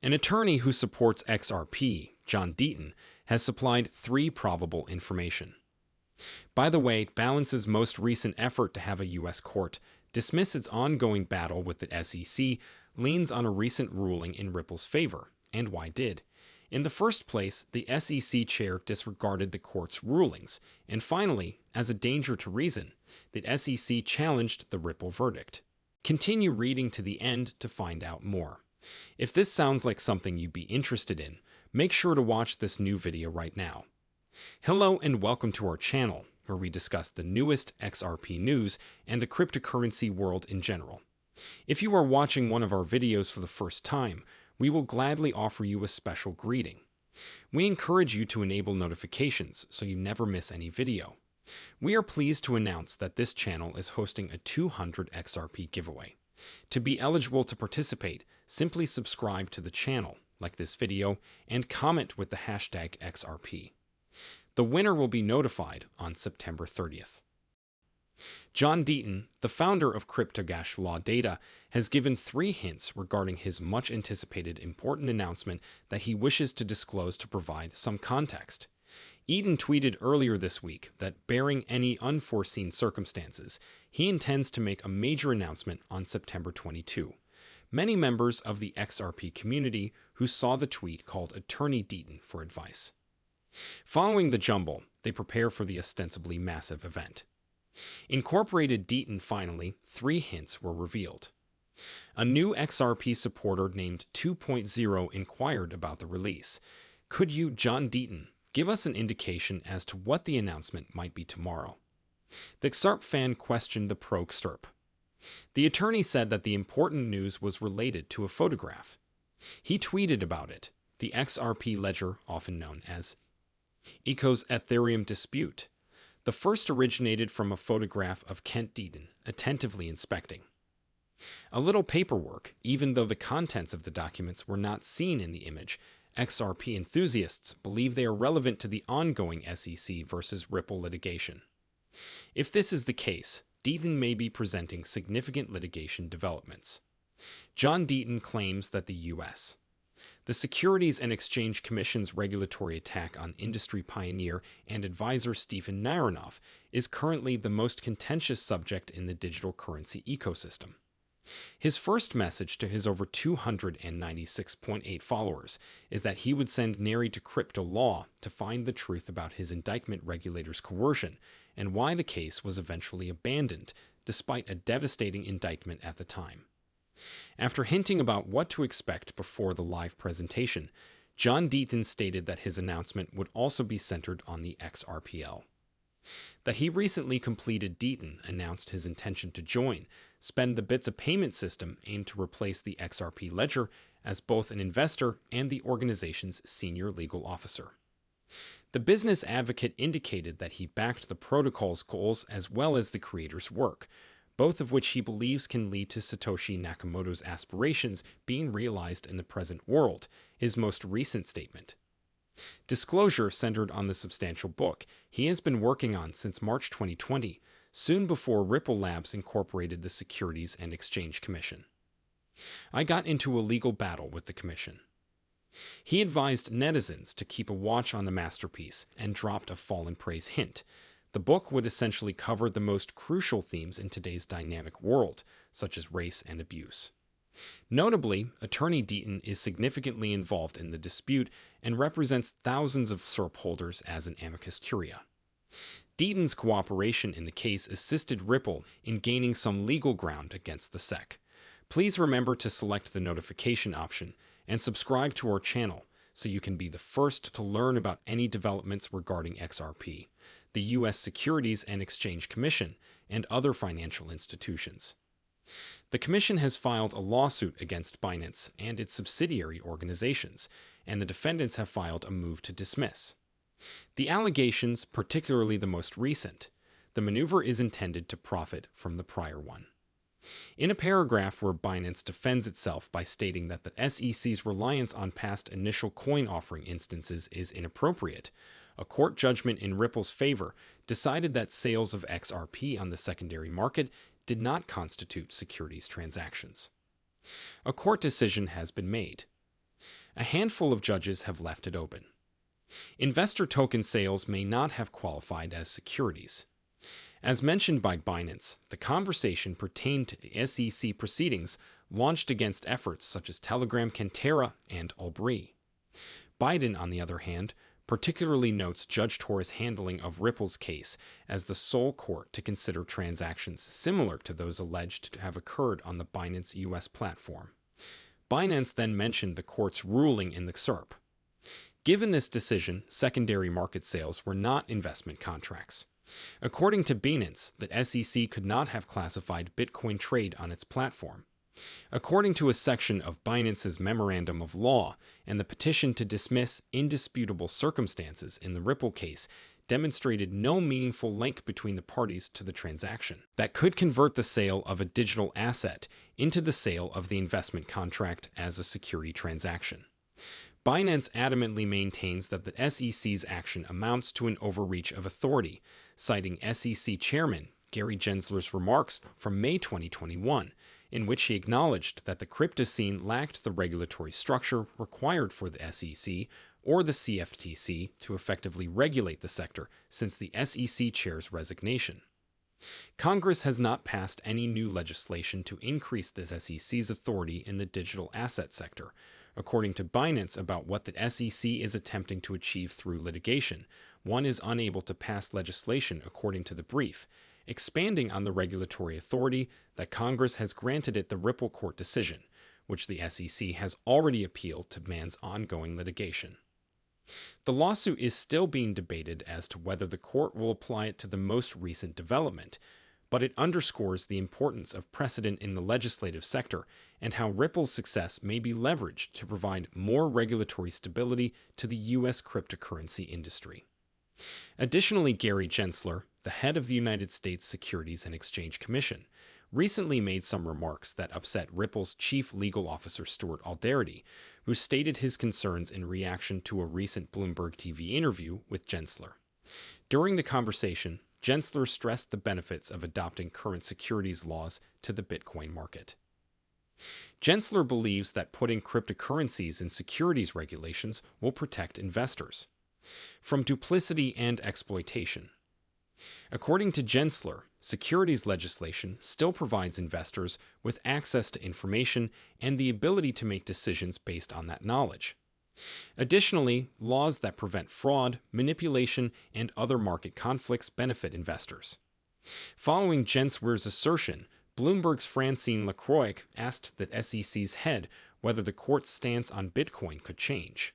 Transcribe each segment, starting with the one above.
An attorney who supports XRP, John Deaton, has supplied three probable information. By the way, Balance's most recent effort to have a U.S. court dismiss its ongoing battle with the SEC leans on a recent ruling in Ripple's favor. And why did? In the first place, the SEC chair disregarded the court's rulings, and finally, as a danger to reason, the SEC challenged the Ripple verdict. Continue reading to the end to find out more. If this sounds like something you'd be interested in, make sure to watch this new video right now. Hello and welcome to our channel, where we discuss the newest XRP news and the cryptocurrency world in general. If you are watching one of our videos for the first time, we will gladly offer you a special greeting. We encourage you to enable notifications so you never miss any video. We are pleased to announce that this channel is hosting a 200 XRP giveaway. To be eligible to participate, simply subscribe to the channel, like this video, and comment with the hashtag XRP. The winner will be notified on September 30th. John Deaton, the founder of cryptocurrency law data, has given 3 hints regarding his much-anticipated important announcement that he wishes to disclose to provide some context. Deaton tweeted earlier this week that, barring any unforeseen circumstances, he intends to make a major announcement on September 22. Many members of the XRP community who saw the tweet called Attorney Deaton for advice. Following the jumble, they prepare for the ostensibly massive event. Incorporated Deaton finally, 3 hints were revealed. A new XRP supporter named 2.0 inquired about the release. Could you, John Deaton, give us an indication as to what the announcement might be tomorrow? The XRP fan questioned the pro-XRP. The attorney said that the important news was related to a photograph. He tweeted about it, the XRP ledger, often known as Eco's Ethereum dispute. The first originated from a photograph of Kent Deaton attentively inspecting a little paperwork, even though the contents of the documents were not seen in the image. XRP enthusiasts believe they are relevant to the ongoing SEC versus Ripple litigation. If this is the case, Deaton may be presenting significant litigation developments. John Deaton claims that the U.S. The Securities and Exchange Commission's regulatory attack on industry pioneer and advisor Stephen Nairnoff is currently the most contentious subject in the digital currency ecosystem. His first message to his over 296.8 followers is that he would send Neri to crypto law to find the truth about his indictment regulator's coercion and why the case was eventually abandoned, despite a devastating indictment at the time. After hinting about what to expect before the live presentation, John Deaton stated that his announcement would also be centered on the XRPL. That he recently completed. Deaton announced his intention to spend the bits of payment system aimed to replace the XRP ledger as both an investor and the organization's senior legal officer. The business advocate indicated that he backed the protocol's goals as well as the creator's work, both of which he believes can lead to Satoshi Nakamoto's aspirations being realized in the present world, his most recent statement. Disclosure centered on the substantial book he has been working on since March 2020, soon before Ripple Labs incorporated the Securities and Exchange Commission. I got into a legal battle with the commission. He advised netizens to keep a watch on the masterpiece and dropped a fallen praise hint. The book would essentially cover the most crucial themes in today's dynamic world, such as race and abuse. Notably, Attorney Deaton is significantly involved in the dispute and represents thousands of XRP holders as an amicus curiae. Deaton's cooperation in the case assisted Ripple in gaining some legal ground against the SEC. Please remember to select the notification option and subscribe to our channel so you can be the first to learn about any developments regarding XRP, the U.S. Securities and Exchange Commission, and other financial institutions. The Commission has filed a lawsuit against Binance and its subsidiary organizations, and the defendants have filed a move to dismiss the allegations, particularly the most recent. The maneuver is intended to profit from the prior one. In a paragraph where Binance defends itself by stating that the SEC's reliance on past initial coin offering instances is inappropriate, a court judgment in Ripple's favor decided that sales of XRP on the secondary market did not constitute securities transactions. A court decision has been made. a handful of judges have left it open. Investor token sales may not have qualified as securities. As mentioned by Binance, the conversation pertained to SEC proceedings launched against efforts such as Telegram, Cantera, and Albri. Biden, on the other hand, particularly notes Judge Torres' handling of Ripple's case as the sole court to consider transactions similar to those alleged to have occurred on the Binance US platform. Binance then mentioned the court's ruling in the XRP. Given this decision, secondary market sales were not investment contracts. According to Binance, the SEC could not have classified Bitcoin trade on its platform. According to a section of Binance's Memorandum of Law, and the petition to dismiss indisputable circumstances in the Ripple case demonstrated no meaningful link between the parties to the transaction that could convert the sale of a digital asset into the sale of the investment contract as a security transaction. Binance adamantly maintains that the SEC's action amounts to an overreach of authority, citing SEC Chairman Gary Gensler's remarks from May 2021, in which he acknowledged that the crypto scene lacked the regulatory structure required for the SEC or the CFTC to effectively regulate the sector since the SEC chair's resignation. Congress has not passed any new legislation to increase the SEC's authority in the digital asset sector, according to Binance about what the SEC is attempting to achieve through litigation. One is unable to pass legislation, according to the brief, expanding on the regulatory authority that Congress has granted it the Ripple court decision, which the SEC has already appealed to man's ongoing litigation. The lawsuit is still being debated as to whether the court will apply it to the most recent development, but it underscores the importance of precedent in the legislative sector and how Ripple's success may be leveraged to provide more regulatory stability to the U.S. cryptocurrency industry. Additionally, Gary Gensler, the head of the United States Securities and Exchange Commission, recently made some remarks that upset Ripple's chief legal officer Stuart Alderdi, who stated his concerns in reaction to a recent Bloomberg TV interview with Gensler. During the conversation, Gensler stressed the benefits of adopting current securities laws to the Bitcoin market. Gensler believes that putting cryptocurrencies in securities regulations will protect investors from duplicity and exploitation. According to Gensler, securities legislation still provides investors with access to information and the ability to make decisions based on that knowledge. Additionally, laws that prevent fraud, manipulation, and other market conflicts benefit investors. Following Gensler's assertion, Bloomberg's Francine Lacroix asked the SEC's head whether the court's stance on Bitcoin could change.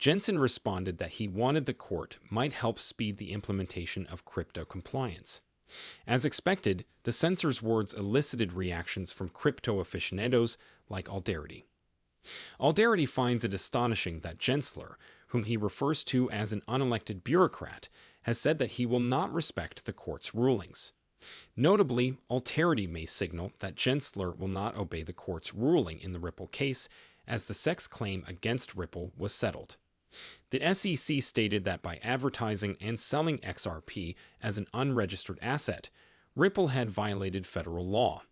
Jensen responded that he wanted the court might help speed the implementation of crypto compliance. As expected, the censor's words elicited reactions from crypto aficionados like Alderdi. Alderdi finds it astonishing that Gensler, whom he refers to as an unelected bureaucrat, has said that he will not respect the court's rulings. Notably, Alderdi may signal that Gensler will not obey the court's ruling in the Ripple case, as the sex claim against Ripple was settled. The SEC stated that by advertising and selling XRP as an unregistered asset, Ripple had violated federal law.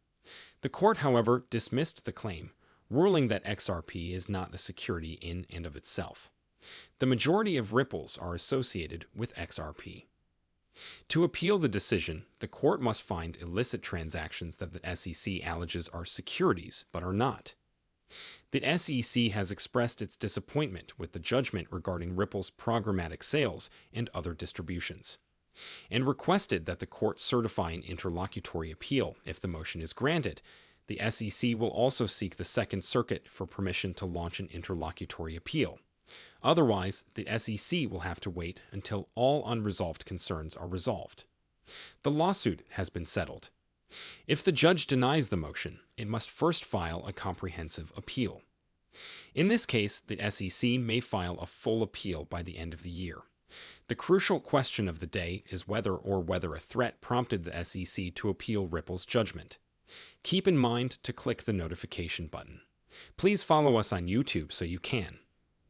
The court, however, dismissed the claim, ruling that XRP is not a security in and of itself. The majority of Ripples are associated with XRP. To appeal the decision, the court must find illicit transactions that the SEC alleges are securities but are not. The SEC has expressed its disappointment with the judgment regarding Ripple's programmatic sales and other distributions, and requested that the court certify an interlocutory appeal. If the motion is granted, the SEC will also seek the Second Circuit for permission to launch an interlocutory appeal. Otherwise, the SEC will have to wait until all unresolved concerns are resolved. The lawsuit has been settled. If the judge denies the motion, it must first file a comprehensive appeal. In this case, the SEC may file a full appeal by the end of the year. The crucial question of the day is whether a threat prompted the SEC to appeal Ripple's judgment. Keep in mind to click the notification button. Please follow us on YouTube so you can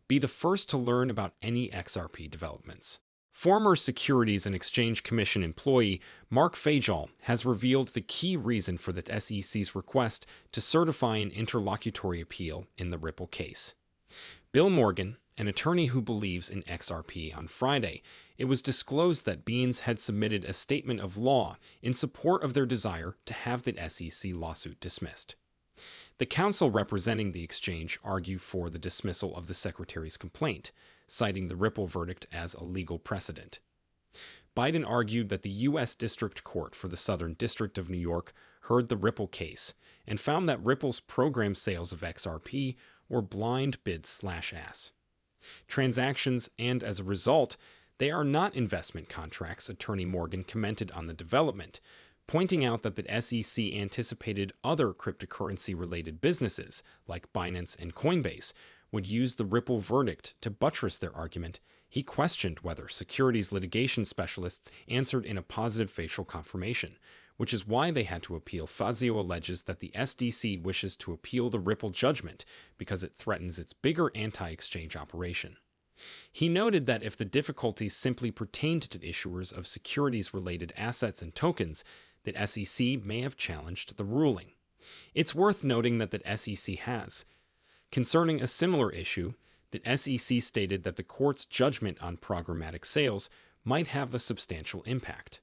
be the first to learn about any XRP developments. Former Securities and Exchange Commission employee Mark Fajal has revealed the key reason for the SEC's request to certify an interlocutory appeal in the Ripple case. Bill Morgan, an attorney who believes in XRP, on Friday, it was disclosed that Beans had submitted a statement of law in support of their desire to have the SEC lawsuit dismissed. The counsel representing the exchange argued for the dismissal of the secretary's complaint, citing the Ripple verdict as a legal precedent. Biden argued that the U.S. District Court for the Southern District of New York heard the Ripple case and found that Ripple's program sales of XRP were blind bids/ass transactions, and as a result, they are not investment contracts. Attorney Morgan commented on the development, pointing out that the SEC anticipated other cryptocurrency-related businesses, like Binance and Coinbase, would use the Ripple verdict to buttress their argument. He questioned whether securities litigation specialists answered in a positive facial confirmation, which is why they had to appeal. Fazio alleges that the SDC wishes to appeal the Ripple judgment because it threatens its bigger anti-exchange operation. He noted that if the difficulties simply pertained to issuers of securities-related assets and tokens, that SEC may have challenged the ruling. It's worth noting that the SEC has. Concerning a similar issue, the SEC stated that the court's judgment on programmatic sales might have a substantial impact.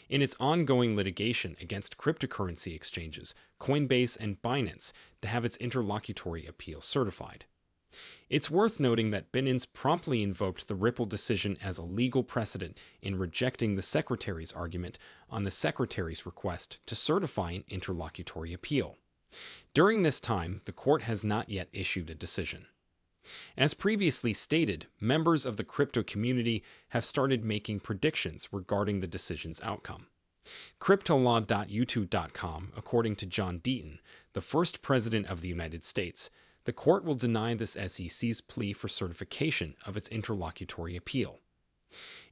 In its ongoing litigation against cryptocurrency exchanges, Coinbase and Binance, to have its interlocutory appeal certified. It's worth noting that Binance promptly invoked the Ripple decision as a legal precedent in rejecting the Secretary's argument on the Secretary's request to certify an interlocutory appeal. During this time, the court has not yet issued a decision. As previously stated, members of the crypto community have started making predictions regarding the decision's outcome. Cryptolaw.youtube.com, according to John Deaton, the first president of the United States, the court will deny this SEC's plea for certification of its interlocutory appeal.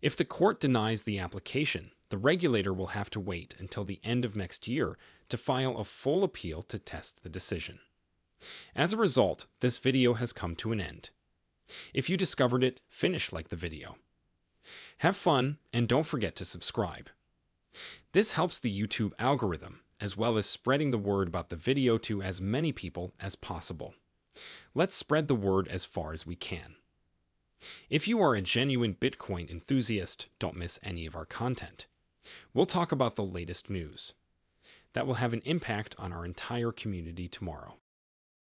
If the court denies the application, the regulator will have to wait until the end of next year to file a full appeal to test the decision. As a result, this video has come to an end. If you discovered it, like the video. Have fun, and don't forget to subscribe. This helps the YouTube algorithm, as well as spreading the word about the video to as many people as possible. Let's spread the word as far as we can. If you are a genuine Bitcoin enthusiast, don't miss any of our content. We'll talk about the latest news that will have an impact on our entire community tomorrow.